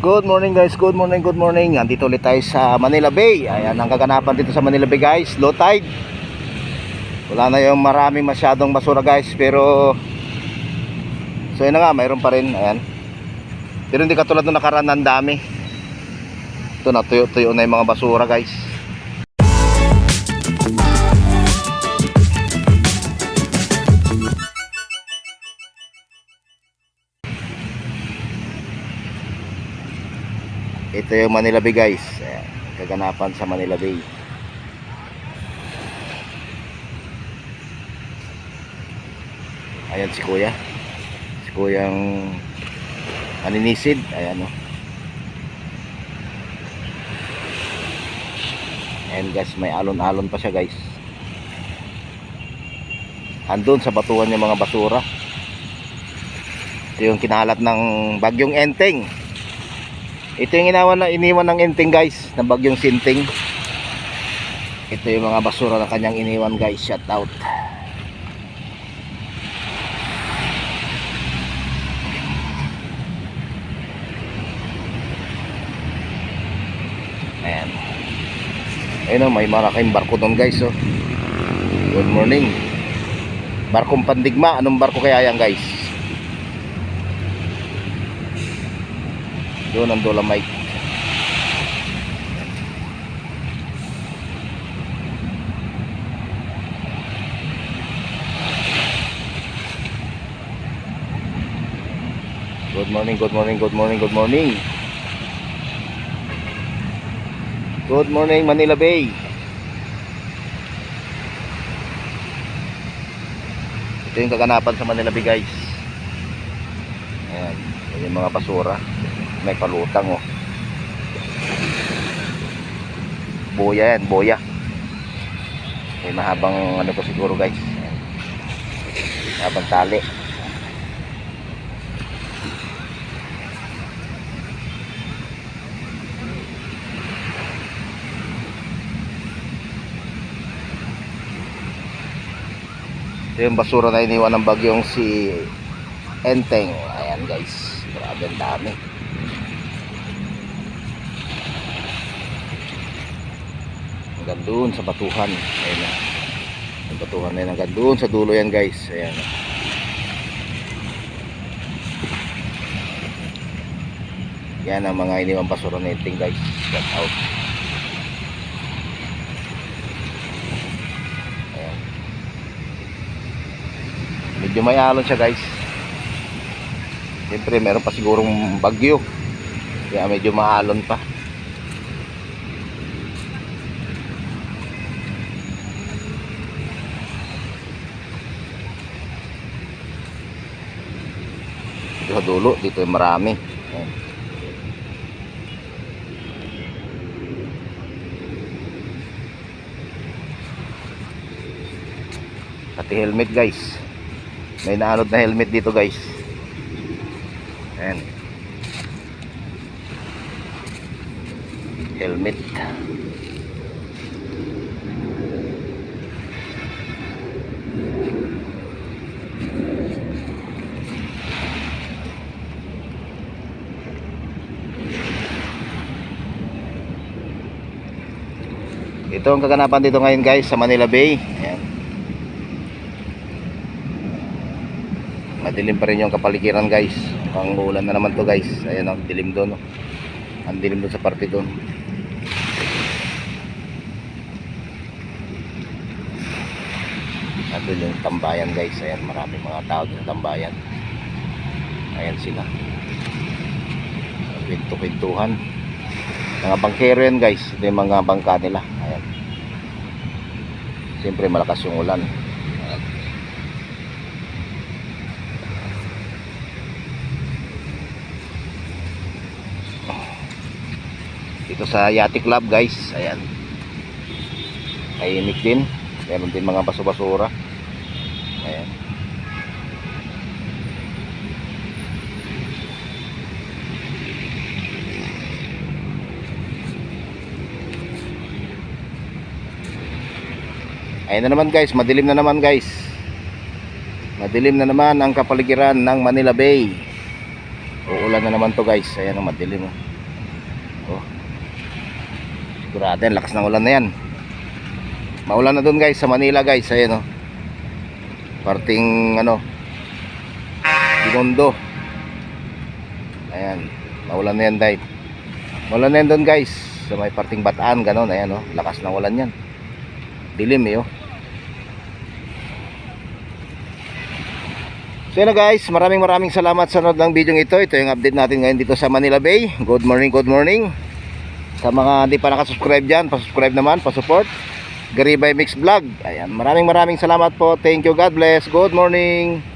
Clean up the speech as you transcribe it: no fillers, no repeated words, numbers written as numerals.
Good morning guys, good morning, good morning. Andito ulit tayo sa Manila Bay. Ayan ang kaganapan dito sa Manila Bay guys, low tide. Wala na yung maraming masyadong basura guys, pero so yun na nga, mayroon pa rin. Ayan. Pero hindi katulad nung nakaraan, ang dami. Ito na, tuyo-tuyo na yung mga basura guys. Ito yung Manila Bay guys. Ayan, kaganapan sa Manila Bay. Ayan si kuya. Si kuyang maninisid. Ayan o. Ayan guys, may alon-alon pa siya guys. Andun sa batuan yung mga basura. Ito yung kinalat ng bagyong Enteng. Ito yung iniwan ng Enteng guys, ng bagyong Sinting. Ito yung mga basura na kanyang iniwan guys. Shout out. Ayan. Ayun o, may malaking barko doon guys oh. Good morning. Barkong Pandigma. Anong barko kaya yan guys? Doon ang Dolomite. Good morning, good morning, good morning, good morning. Good morning Manila Bay. Ito yung kaganapan sa Manila Bay guys. Ayan, yung mga basura. May palutang oh. Boya yan, boya. May mahabang ano to siguro guys. Mahabang tali. Ito yung basura na iniwan ng bagyong si Enteng. Ayan guys, grabe ang dami. Hanggang doon sa batuhan. Ayan na. Ang batuhan na yun hanggang doon sa dulo yan guys. Ayan. Yan ang mga iniwang basura na Enteng guys. Get out. Ayan. Medyo may alon siya guys. Siyempre meron pa sigurong bagyo. Kaya medyo maalon pa. Sa dulo dito yung marami. Ayan. Pati helmet guys, may naanod na helmet dito guys. Ayan. Helmet. Ito ang kaganapan dito ngayon guys sa Manila Bay. Ayan. Madilim pa rin yung kapaligiran guys. Ang ulan na naman to guys. Ayan ang dilim doon. Ang dilim doon sa parte doon. At doon yung tambayan guys. Ayan, maraming mga tao doon sa tambayan. Ayan sila. Pinto-pintuhan. Mga bangkero yan guys. Ito yung mga bangka nila. Ayan. Siyempre malakas yung ulan. Ayan. Dito sa Yachty Club guys. Ayan. Tahimik din. Meron din mga baso-basura. Ayan. Ayun na naman guys, madilim na naman guys. Madilim na naman ang kapaligiran ng Manila Bay. Uulan na naman to guys. Ayan ang madilim. Oh. Sigurado yan, lakas ng ulan na yan. Maulan na dun guys sa Manila guys. Ayan oh. Parting ano, Binondo. Ayan, maulan na yan dahil. Maulan na yan dun guys. Sa may parting Bataan, ganon. Ayan oh, lakas ng ulan yan. Dilim eh oh. So yun na guys, maraming salamat sa nanood ng video ito. Ito yung update natin ngayon dito sa Manila Bay. Good morning, good morning. Sa mga hindi pa nakasubscribe dyan, pasubscribe naman, pasupport. Garibay Mix Vlog. Ayan, maraming salamat po. Thank you, God bless. Good morning.